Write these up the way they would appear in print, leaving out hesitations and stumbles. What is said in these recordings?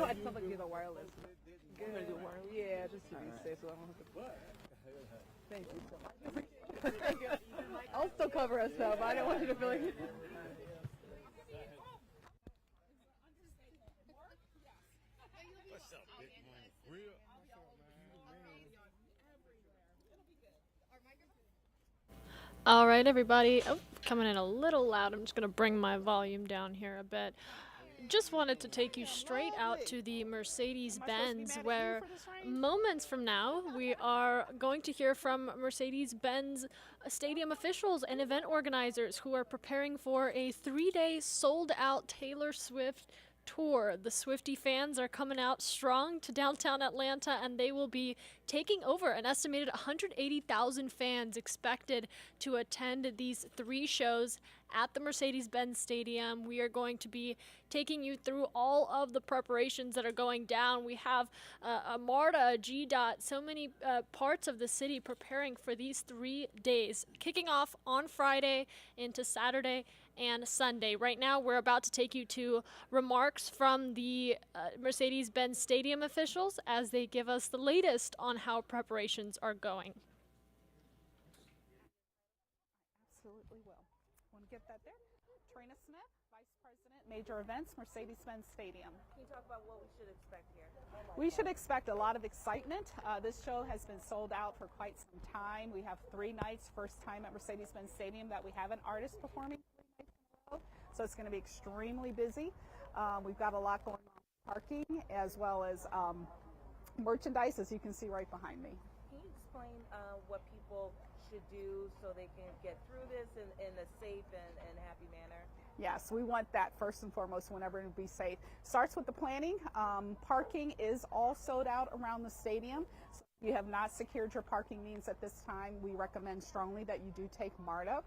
I told her to get a wireless. Good. Yeah, just to be safe, so I don't have to. Thank you so much. Thank you. I'll still cover us though, but I don't want you to feel like. What's up, big money? Real. All right, everybody. Oh, coming in a little loud. I'm just going to bring my volume down here a bit. Just wanted to take you straight out to the Mercedes-Benz, where moments from now we are going to hear from Mercedes-Benz Stadium officials and event organizers who are preparing for a 3-day sold-out Taylor Swift tour. The Swiftie fans are coming out strong to downtown Atlanta, and they will be taking over. An estimated 180,000 fans expected to attend these 3 shows at the Mercedes-Benz Stadium. We are going to be taking you through all of the preparations that are going down. We have a MARTA, a GDOT, so many parts of the city preparing for these 3 days, kicking off on Friday into Saturday and Sunday. Right now, we're about to take you to remarks from the Mercedes-Benz Stadium officials as they give us the latest on how preparations are going. Absolutely will. Want to get that there? Trina Smith, Vice President, Major Events, Mercedes-Benz Stadium. Can you talk about what we should expect here? We should expect a lot of excitement. This show has been sold out for quite some time. We have 3 nights, first time at Mercedes-Benz Stadium that we have an artist performing 3 nights in a row. So it's going to be extremely busy. We've got a lot going on with parking as well as merchandise, as you can see right behind me. Can you explain what people should do so they can get through this in a safe and happy manner? Yes, we want that first and foremost whenever to be safe. Starts with the planning. Parking is all sold out around the stadium. So if you have not secured your parking means at this time, we recommend strongly that you do take MARTA.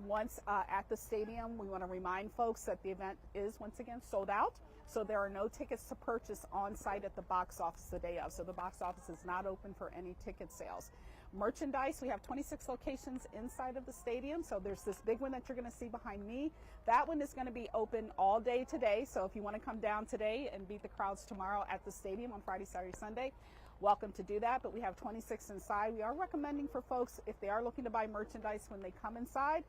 Once at the stadium, we want to remind folks that the event is once again sold out. So there are no tickets to purchase on site at the box office the day of. So the box office is not open for any ticket sales. Merchandise, we have 26 locations inside of the stadium. So there's this big one that you're going to see behind me. That one is going to be open all day today. So if you want to come down today and beat the crowds tomorrow at the stadium on Friday, Saturday, Sunday, welcome to do that. But we have 26 inside. We are recommending for folks, if they are looking to buy merchandise when they come inside,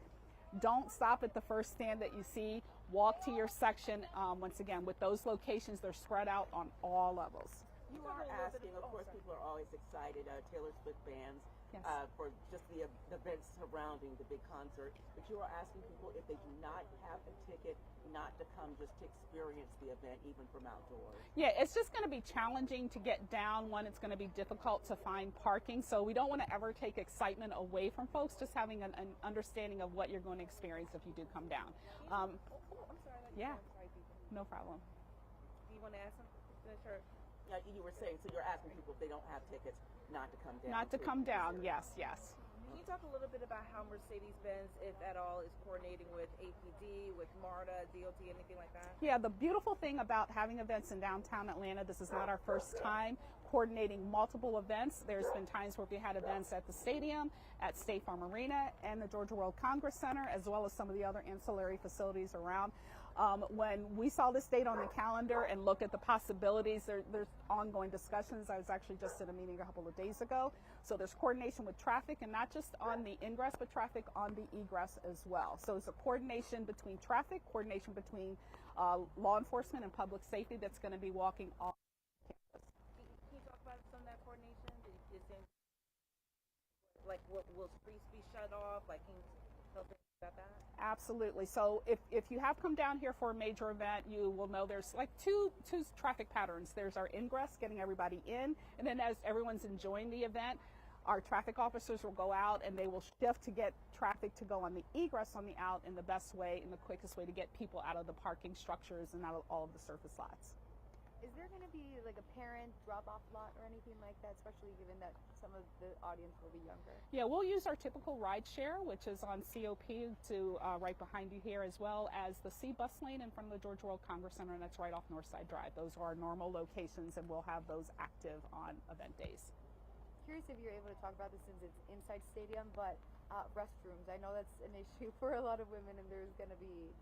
don't stop at the first stand that you see. Walk to your section. Once again, with those locations, they're spread out on all levels. You are asking, of course, people are always excited, Taylor Swift fans, Yes. For just the events surrounding the big concert. But you are asking people, if they do not have a ticket, not to come just to experience the event, even from outdoors. Yeah, it's just going to be challenging to get down. One, it's going to be difficult to find parking. So we don't want to ever take excitement away from folks, just having an understanding of what you're going to experience if you do come down. I'm sorry. Yeah, I'm sorry, people. no problem. Do you want to ask them? Sure. Yeah, you were saying, so you're asking people if they don't have tickets not to come down. Not to come down, yes. Can you talk a little bit about how Mercedes-Benz, if at all, is coordinating with APD, with MARTA, DOT, anything like that? Yeah, the beautiful thing about having events in downtown Atlanta, this is not our first time coordinating multiple events. There's been times where we had events at the stadium, at State Farm Arena, and the Georgia World Congress Center, as well as some of the other ancillary facilities around. When we saw this date on the calendar and looked at the possibilities, there's ongoing discussions. I was actually just in a meeting a couple of days ago. So there's coordination with traffic, and not just on the ingress, but traffic on the egress as well. So it's a coordination between traffic, coordination between law enforcement and public safety that's going to be walking on campus. Can you talk about some of that coordination? Like, will streets be shut off? Like, can you tell us about that? Absolutely. So if you have come down here for a major event, you will know there's like two traffic patterns. There's our ingress, getting everybody in, and then as everyone's enjoying the event, our traffic officers will go out and they will shift to get traffic to go on the egress on the out in the best way and the quickest way to get people out of the parking structures and out of all of the surface lots. Is there going to be like a parent drop-off lot or anything like that, especially given that some of the audience will be younger? Yeah, we'll use our typical ride share, which is on COP to right behind you here, as well as the C bus lane in front of the Georgia World Congress Center, and that's right off Northside Drive. Those are our normal locations, and we'll have those active on event days. Curious if you're able to talk about this since it's inside stadium, but restrooms. I know that's an issue for a lot of women, and there's going to be,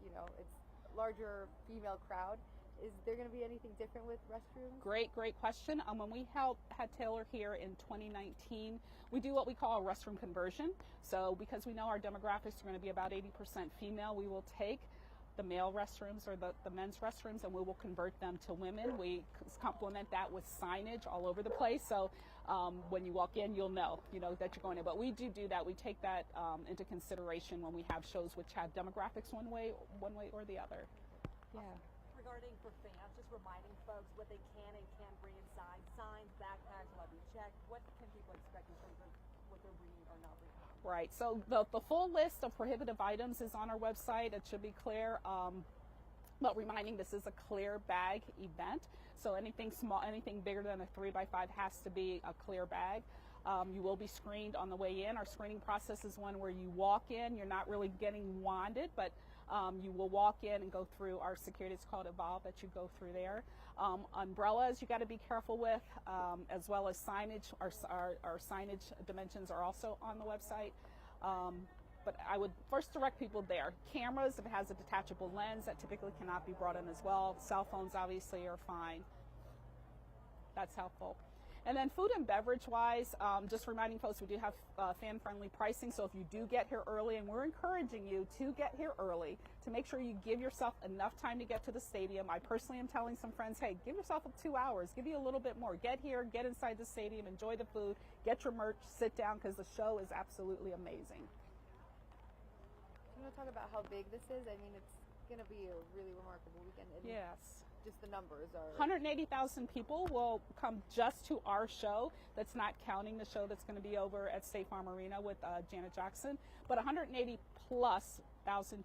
it's larger female crowd. Is there going to be anything different with restrooms? Great question. When we had Taylor here in 2019, we do what we call a restroom conversion. So because we know our demographics are going to be about 80% female, we will take the male restrooms or the men's restrooms and we will convert them to women. We complement that with signage all over the place. So when you walk in, you'll know that you're going in. But we do that. We take that into consideration when we have shows which have demographics one way or the other. Yeah. Regarding for fans, just reminding folks what they can and can't bring inside. Signs, backpacks will be checked. What can people expect in terms of what they're bringing or not bringing? Right. So the full list of prohibitive items is on our website. It should be clear. But reminding this is a clear bag event. So anything small, anything bigger than a 3x5 has to be a clear bag. You will be screened on the way in. Our screening process is one where you walk in. You're not really getting wanded, but you will walk in and go through our security. It's called Evolve that you go through there. Umbrellas you got to be careful with, as well as signage. Our signage dimensions are also on the website. But I would first direct people there. Cameras, if it has a detachable lens, that typically cannot be brought in as well. Cell phones obviously are fine. That's helpful. And then food and beverage wise, just reminding folks we do have fan-friendly pricing. So if you do get here early, and we're encouraging you to get here early to make sure you give yourself enough time to get to the stadium. I personally am telling some friends, hey, give yourself 2 hours, give you a little bit more. Get here, get inside the stadium, enjoy the food, get your merch, sit down, because the show is absolutely amazing. You want to talk about how big this is? I mean, it's going to be a really remarkable weekend. And Yes. just the numbers are 180,000 people will come just to our show. That's not counting the show that's going to be over at State Farm Arena with Janet Jackson. But 180,000+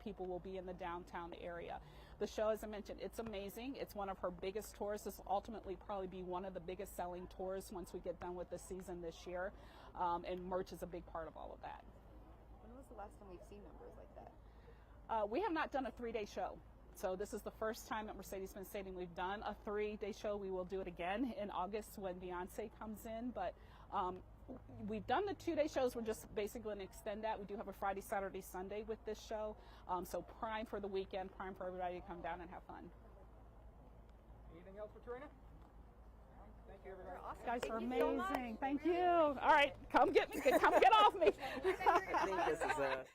people will be in the downtown area. The show, as I mentioned, it's amazing. It's one of her biggest tours. This will ultimately probably be one of the biggest selling tours once we get done with the season this year. And merch is a big part of all of that. When was the last time we've seen numbers like that? We have not done a 3-day show. So this is the first time at Mercedes-Benz Stadium we've done a 3-day show. We will do it again in August when Beyonce comes in. But we've done the 2-day shows. We're just basically going to extend that. We do have a Friday, Saturday, Sunday with this show. So prime for the weekend, prime for everybody to come down and have fun. Anything else for Trina? Thank you, everybody. Awesome. You guys are Thank you so amazing. much. Thank you. All right, come get me. Come get off me. I think this is a